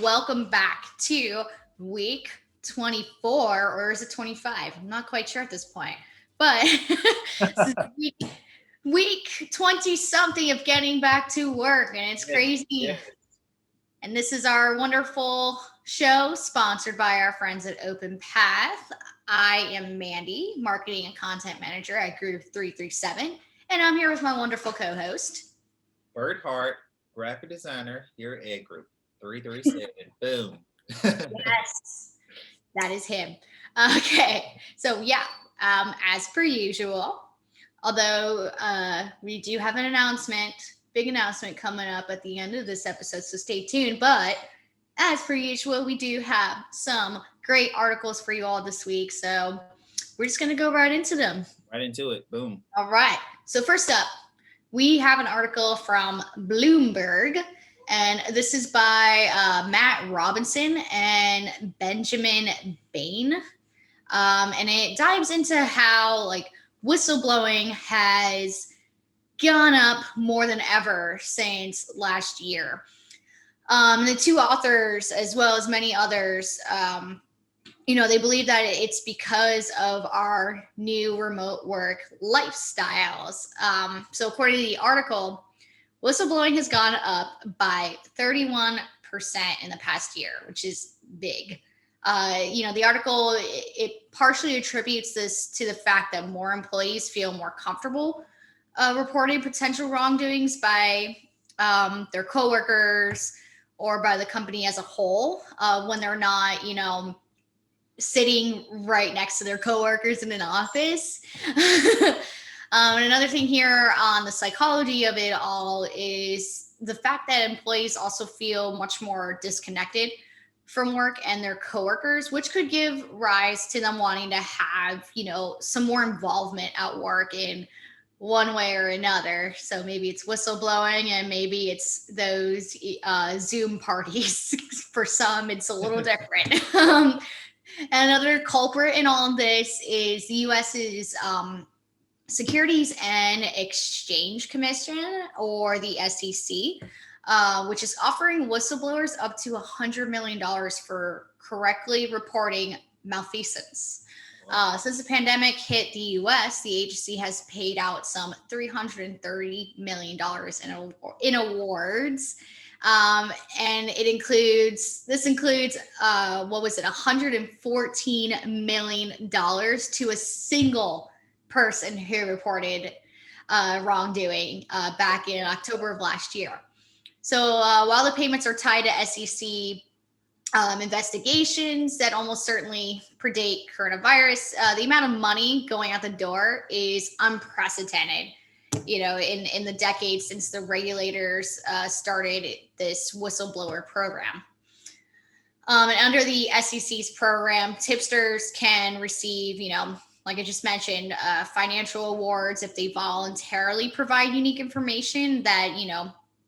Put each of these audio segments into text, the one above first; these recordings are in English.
welcome back to week 24, or is it 25? I'm not quite sure at this point, but this is week 20 something of getting back to work, and it's Yes, crazy. yes. And this is our wonderful show sponsored by our friends at Openpath. I am Mandy, marketing and content manager at Group 337, and I'm here with my wonderful co host. Bird Hart, graphic designer here at Ed Group 337. Boom. Yes, that is him. Okay, so yeah, as per usual, although we do have an announcement, big announcement coming up at the end of this episode, so stay tuned. But as per usual, we do have some great articles for you all this week, so we're just going to go right into them. Right into it. Boom. All right. So first up, we have an article from Bloomberg, and this is by Matt Robinson and Benjamin Bain, and it dives into how whistleblowing has gone up more than ever since last year. The two authors, as well as many others, they believe that it's because of our new remote work lifestyles. So, according to the article, whistleblowing has gone up by 31% in the past year, which is big. The article it partially attributes this to the fact that more employees feel more comfortable reporting potential wrongdoings by their coworkers or by the company as a whole when they're not, sitting right next to their coworkers in an office. And another thing here on the psychology of it all is the fact that employees also feel much more disconnected from work and their coworkers, which could give rise to them wanting to have, some more involvement at work in one way or another. So maybe it's whistleblowing and maybe it's those Zoom parties. For some, it's a little different. Another culprit in all of this is the US's Securities and Exchange Commission, or the SEC, which is offering whistleblowers up to $100 million for correctly reporting malfeasance. Since the pandemic hit the US, the agency has paid out some $330 million in awards. And this includes what was it, $114 million to a single person who reported wrongdoing back in October of last year. So while the payments are tied to SEC investigations that almost certainly predate coronavirus, the amount of money going out the door is unprecedented. In the decades since the regulators started this whistleblower program. And under the SEC's program, tipsters can receive, like I just mentioned, financial awards if they voluntarily provide unique information that,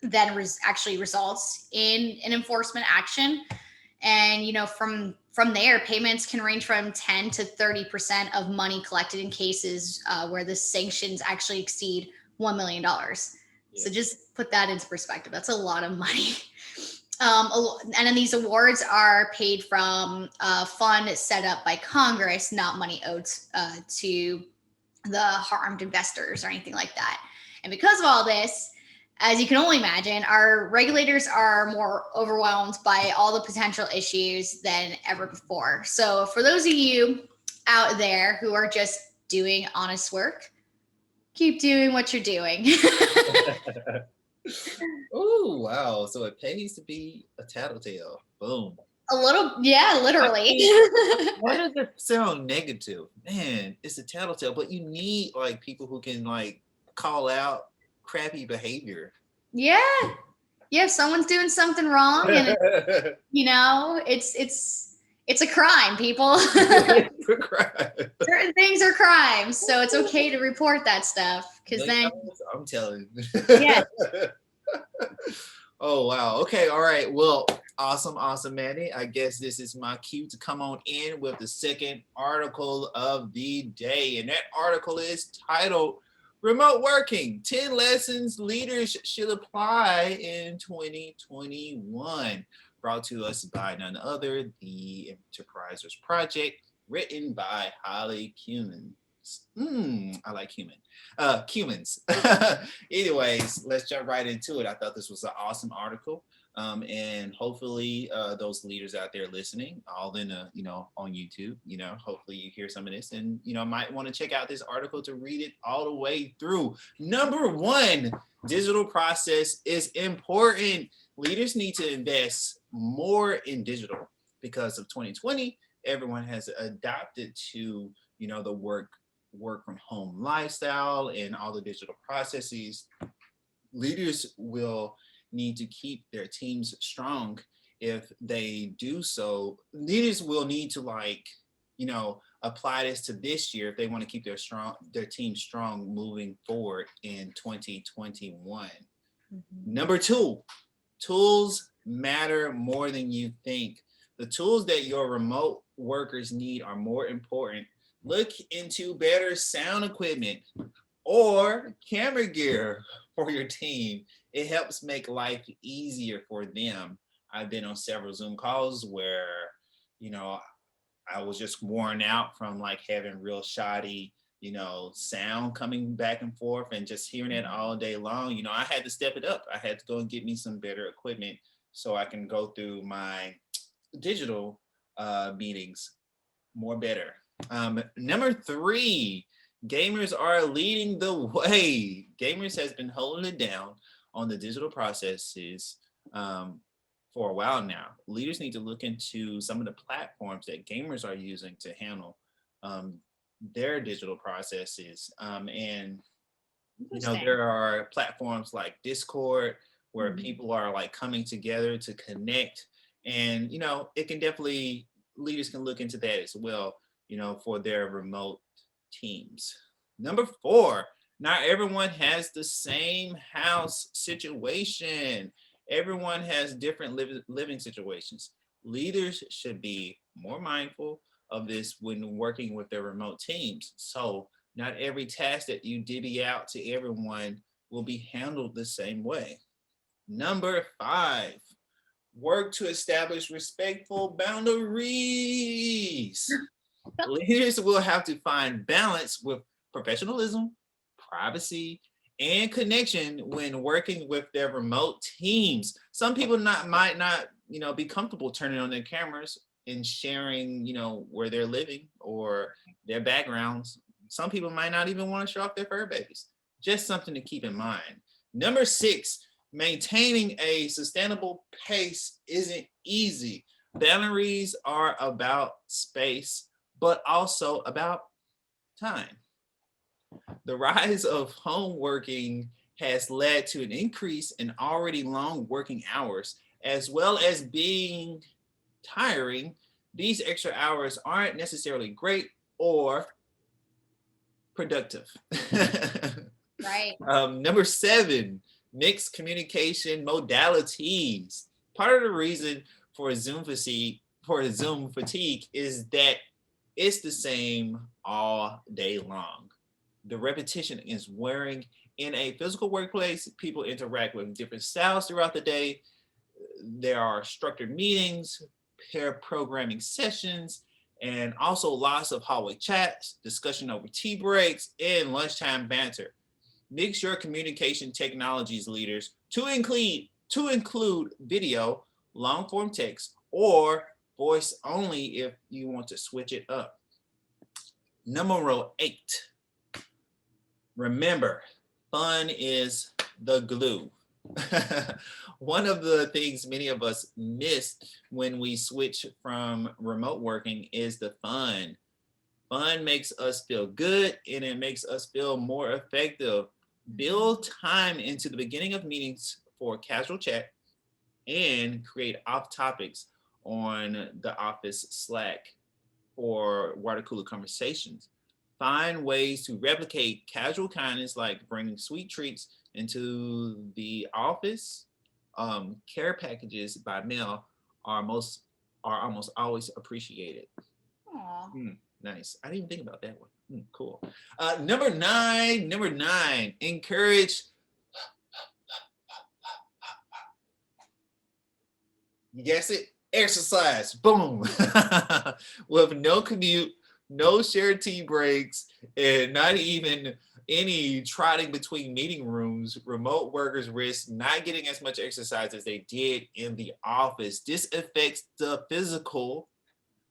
then actually results in an enforcement action. And, from there, payments can range from 10 to 30% of money collected in cases where the sanctions actually exceed $1 million. Yeah. So just put that into perspective. That's a lot of money. And then these awards are paid from a fund set up by Congress, not money owed to the harmed investors or anything like that. And because of all this, as you can only imagine, our regulators are more overwhelmed by all the potential issues than ever before. So for those of you out there who are just doing honest work, keep doing what you're doing. Oh, wow. So it pays to be a tattletale. Boom. A little, yeah, literally. Why does it sound negative? Man, it's a tattletale, but you need people who can call out crappy behavior. Yeah. If someone's doing something wrong and it's a crime, people. It's a crime. Certain things are crimes, so it's okay to report that stuff because then I'm telling you. Yeah. Oh wow. Okay, all right. Well, awesome, Manny. I guess this is my cue to come on in with the second article of the day. And that article is titled Remote Working, 10 Lessons Leaders Should Apply in 2021. brought to us by none other, the Enterprisers Project, written by Holly Cummins. I like Cummins. Anyways, let's jump right into it. I thought this was an awesome article. And hopefully those leaders out there listening, all in on YouTube, hopefully you hear some of this and might want to check out this article to read it all the way through. Number one, digital process is important. Leaders need to invest more in digital because of 2020. Everyone has adapted to the work from home lifestyle and all the digital processes. Leaders will need to keep their teams strong. If they do so, leaders will need to apply this to this year if they want to keep their team strong moving forward in 2021. Number two, tools matter more than you think. The tools that your remote workers need are more important. Look into better sound equipment or camera gear for your team. It helps make life easier for them. I've been on several Zoom calls where, I was just worn out from having real shoddy, sound coming back and forth and just hearing it all day long. I had to step it up. I had to go and get me some better equipment so I can go through my digital meetings more better. Number three, gamers are leading the way. Gamers has been holding it down on the digital processes for a while now. Leaders need to look into some of the platforms that gamers are using to handle their digital processes. And there are platforms like Discord where people are coming together to connect, and it can definitely, leaders can look into that as well, for their remote teams. Number four, not everyone has the same house situation. Everyone has different living situations. Leaders should be more mindful of this when working with their remote teams. So not every task that you divvy out to everyone will be handled the same way. Number five, work to establish respectful boundaries. Leaders will have to find balance with professionalism, privacy, and connection when working with their remote teams. Some people might not, be comfortable turning on their cameras and sharing, where they're living or their backgrounds. Some people might not even want to show off their fur babies. Just something to keep in mind. Number six, maintaining a sustainable pace isn't easy. Boundaries are about space, but also about time. The rise of home working has led to an increase in already long working hours, as well as being tiring. These extra hours aren't necessarily great or productive. Right. Number seven, mixed communication modalities. Part of the reason for Zoom fatigue is that it's the same all day long. The repetition is wearing. In a physical workplace, people interact with different styles throughout the day. There are structured meetings, pair programming sessions, and also lots of hallway chats, discussion over tea breaks, and lunchtime banter. Mix your communication technologies, leaders, to include video, long form text, or voice only if you want to switch it up. Number 8. Remember, fun is the glue. One of the things many of us miss when we switch from remote working is the fun. Fun makes us feel good and it makes us feel more effective. Build time into the beginning of meetings for casual chat and create off topics on the office Slack for water cooler conversations. Find ways to replicate casual kindness, like bringing sweet treats into the office. Care packages by mail are almost always appreciated. Nice. I didn't even think about that one. Cool. Number nine, encourage You guess it, exercise, boom. With no commute, no shared tea breaks, and not even any trotting between meeting rooms, remote workers risk not getting as much exercise as they did in the office. This affects the physical,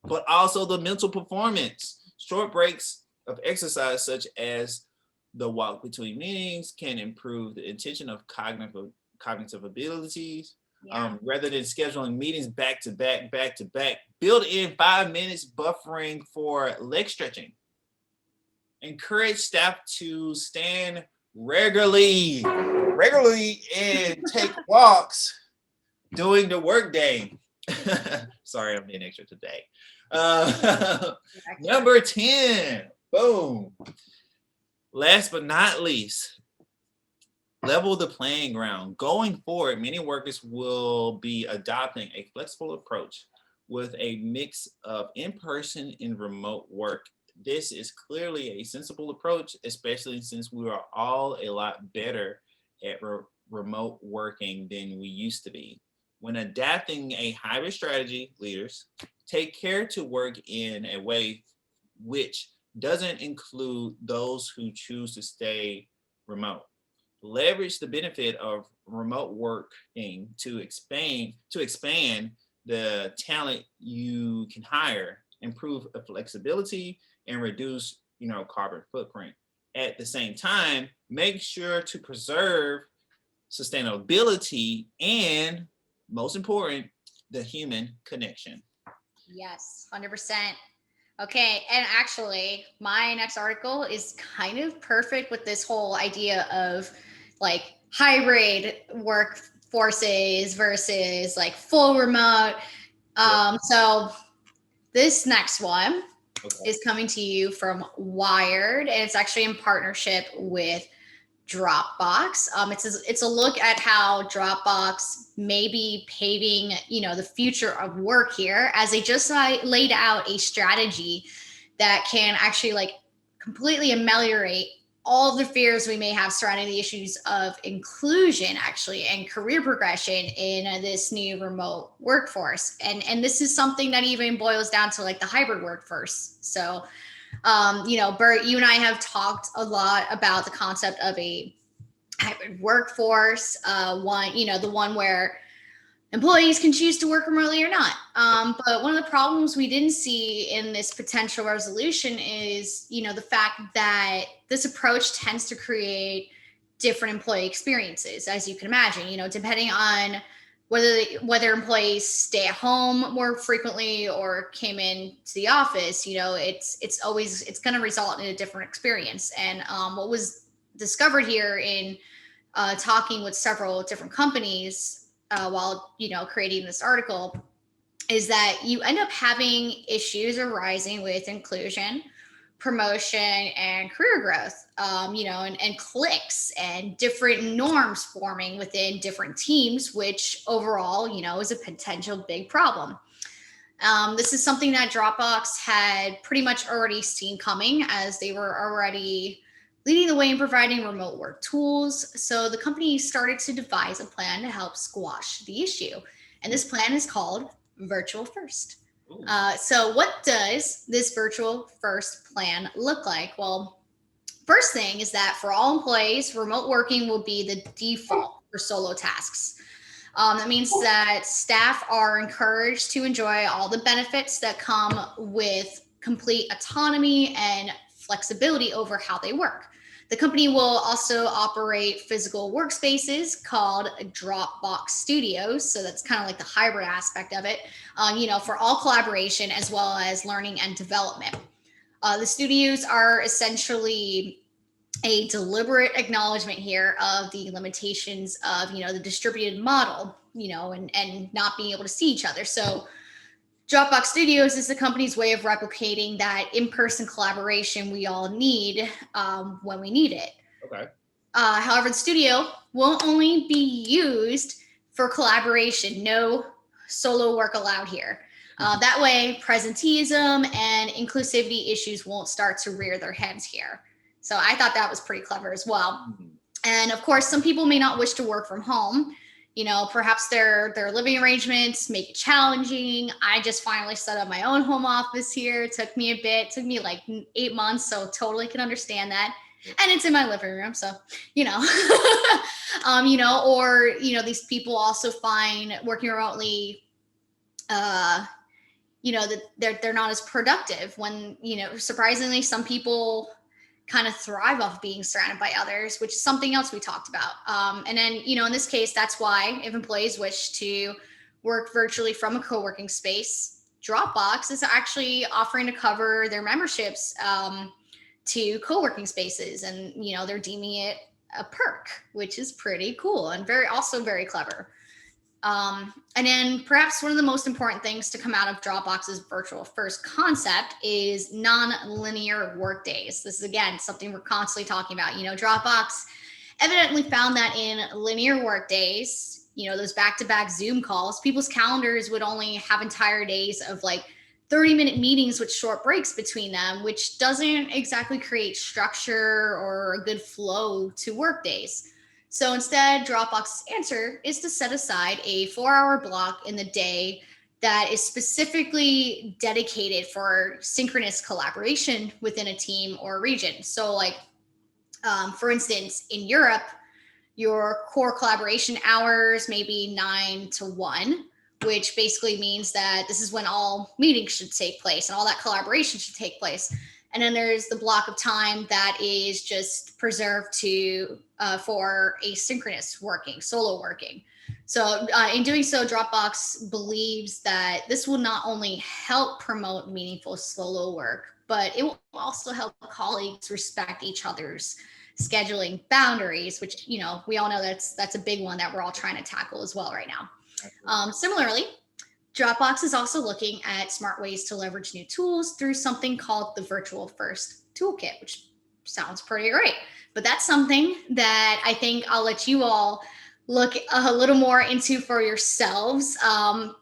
but also the mental performance. Short breaks of exercise, such as the walk between meetings, can improve the intention of cognitive abilities. Yeah. Rather than scheduling meetings back to back, build in 5 minutes buffering for leg stretching. Encourage staff to stand regularly, and take walks during the workday. Sorry, I'm being extra today. Number 10, boom. Last but not least, level the playing ground. Going forward, many workers will be adopting a flexible approach with a mix of in-person and remote work. This is clearly a sensible approach, especially since we are all a lot better at remote working than we used to be. When adapting a hybrid strategy, leaders take care to work in a way which doesn't include those who choose to stay remote. Leverage the benefit of remote working to expand the talent you can hire, improve flexibility, and reduce carbon footprint. At the same time, make sure to preserve sustainability and, most important, the human connection. Yes, 100%. Okay, and actually, my next article is kind of perfect with this whole idea of like hybrid workforces versus like full remote. Yep. So this next one Okay. is coming to you from Wired, and it's actually in partnership with Dropbox. It's a look at how Dropbox may be paving, the future of work here, as they just laid out a strategy that can actually like completely ameliorate all the fears we may have surrounding the issues of inclusion actually and career progression in this new remote workforce. And this is something that even boils down to like the hybrid workforce. So Bert, you and I have talked a lot about the concept of a hybrid workforce, the one where employees can choose to work remotely or not. But one of the problems we didn't see in this potential resolution is, the fact that this approach tends to create different employee experiences, as you can imagine, depending on whether employees stay at home more frequently or came in to the office. It's going to result in a different experience. And what was discovered here in talking with several different companies while creating this article is that you end up having issues arising with inclusion, promotion, and career growth, and clicks and different norms forming within different teams, which overall, is a potential big problem. This is something that Dropbox had pretty much already seen coming, as they were already leading the way in providing remote work tools. So the company started to devise a plan to help squash the issue. And this plan is called Virtual First. So what does this Virtual First plan look like? Well, first thing is that for all employees, remote working will be the default for solo tasks. That means that staff are encouraged to enjoy all the benefits that come with complete autonomy and flexibility over how they work. The company will also operate physical workspaces called Dropbox Studios. So that's kind of like the hybrid aspect of it, for all collaboration as well as learning and development. The studios are essentially a deliberate acknowledgement here of the limitations of the distributed model, and not being able to see each other. So Dropbox Studios is the company's way of replicating that in-person collaboration we all need when we need it. Okay. However, the studio will only be used for collaboration. No solo work allowed here. That way, presenteeism and inclusivity issues won't start to rear their heads here. So I thought that was pretty clever as well. And of course, some people may not wish to work from home. perhaps their living arrangements make it challenging. I just finally set up my own home office here. It took me a bit, it took me like 8 months, so totally can understand that. And it's in my living room, so or these people also find working remotely, that they're not as productive when, surprisingly, some people kind of thrive off being surrounded by others, which is something else we talked about. And then, in this case, that's why if employees wish to work virtually from a co-working space, Dropbox is actually offering to cover their memberships to co-working spaces, and they're deeming it a perk, which is pretty cool and very clever. And then perhaps one of the most important things to come out of Dropbox's virtual first concept is non-linear workdays. This is, again, something we're constantly talking about. Dropbox evidently found that in linear workdays, those back-to-back Zoom calls, people's calendars would only have entire days of like 30-minute meetings with short breaks between them, which doesn't exactly create structure or a good flow to workdays. So instead, Dropbox's answer is to set aside a 4-hour block in the day that is specifically dedicated for synchronous collaboration within a team or a region. So like, for instance, in Europe, your core collaboration hours may be 9 to 1, which basically means that this is when all meetings should take place and all that collaboration should take place. And then there's the block of time that is just preserved for asynchronous working, solo working. So in doing so, Dropbox believes that this will not only help promote meaningful solo work, but it will also help colleagues respect each other's scheduling boundaries, which, we all know that's a big one that we're all trying to tackle as well right now. Similarly, Dropbox is also looking at smart ways to leverage new tools through something called the Virtual First Toolkit, which sounds pretty great. But that's something that I think I'll let you all look a little more into for yourselves. And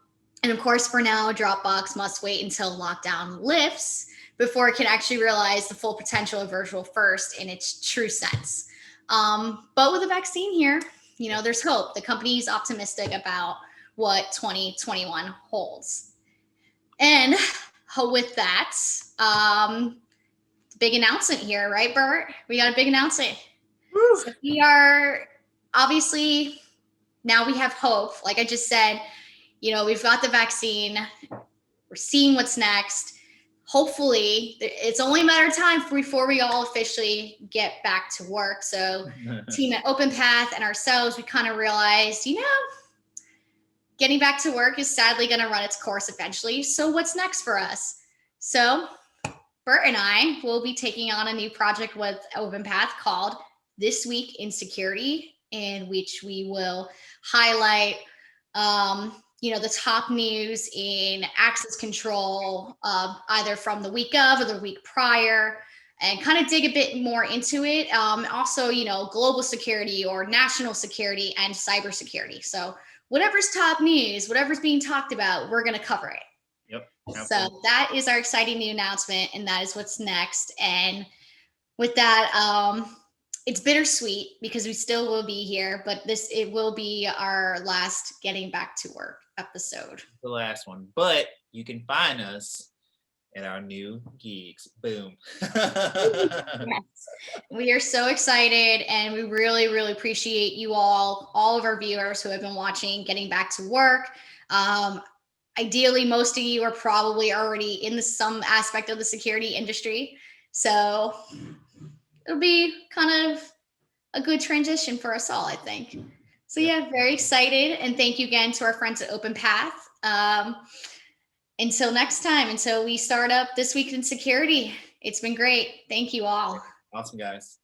of course, for now, Dropbox must wait until lockdown lifts before it can actually realize the full potential of Virtual First in its true sense. But with a vaccine here, there's hope. The company is optimistic about what 2021 holds. And with that, big announcement here, right, Bert? We got a big announcement. So we are obviously, now we have hope. Like I just said, we've got the vaccine. We're seeing what's next. Hopefully, it's only a matter of time before we all officially get back to work. So team at Openpath and ourselves, we kind of realized, getting back to work is sadly going to run its course eventually. So what's next for us? So Bert and I will be taking on a new project with Openpath called This Week in Security, in which we will highlight, the top news in access control, either from the week of or the week prior, and kind of dig a bit more into it. Also, global security or national security and cybersecurity. So whatever's top news, whatever's being talked about, we're going to cover it. Yep. Absolutely. So that is our exciting new announcement, and that is what's next. And with that, it's bittersweet because we still will be here, but it will be our last getting back to work episode. The last one, but you can find us at our new gigs. Boom. Yes. We are so excited, and we really, really appreciate you all of our viewers who have been watching Getting Back to Work. Ideally, most of you are probably already in some aspect of the security industry. So it'll be kind of a good transition for us all, I think. So yeah, very excited. And thank you again to our friends at Openpath. Until next time, until we start up This Week in Security, it's been great. Thank you all. Awesome, guys.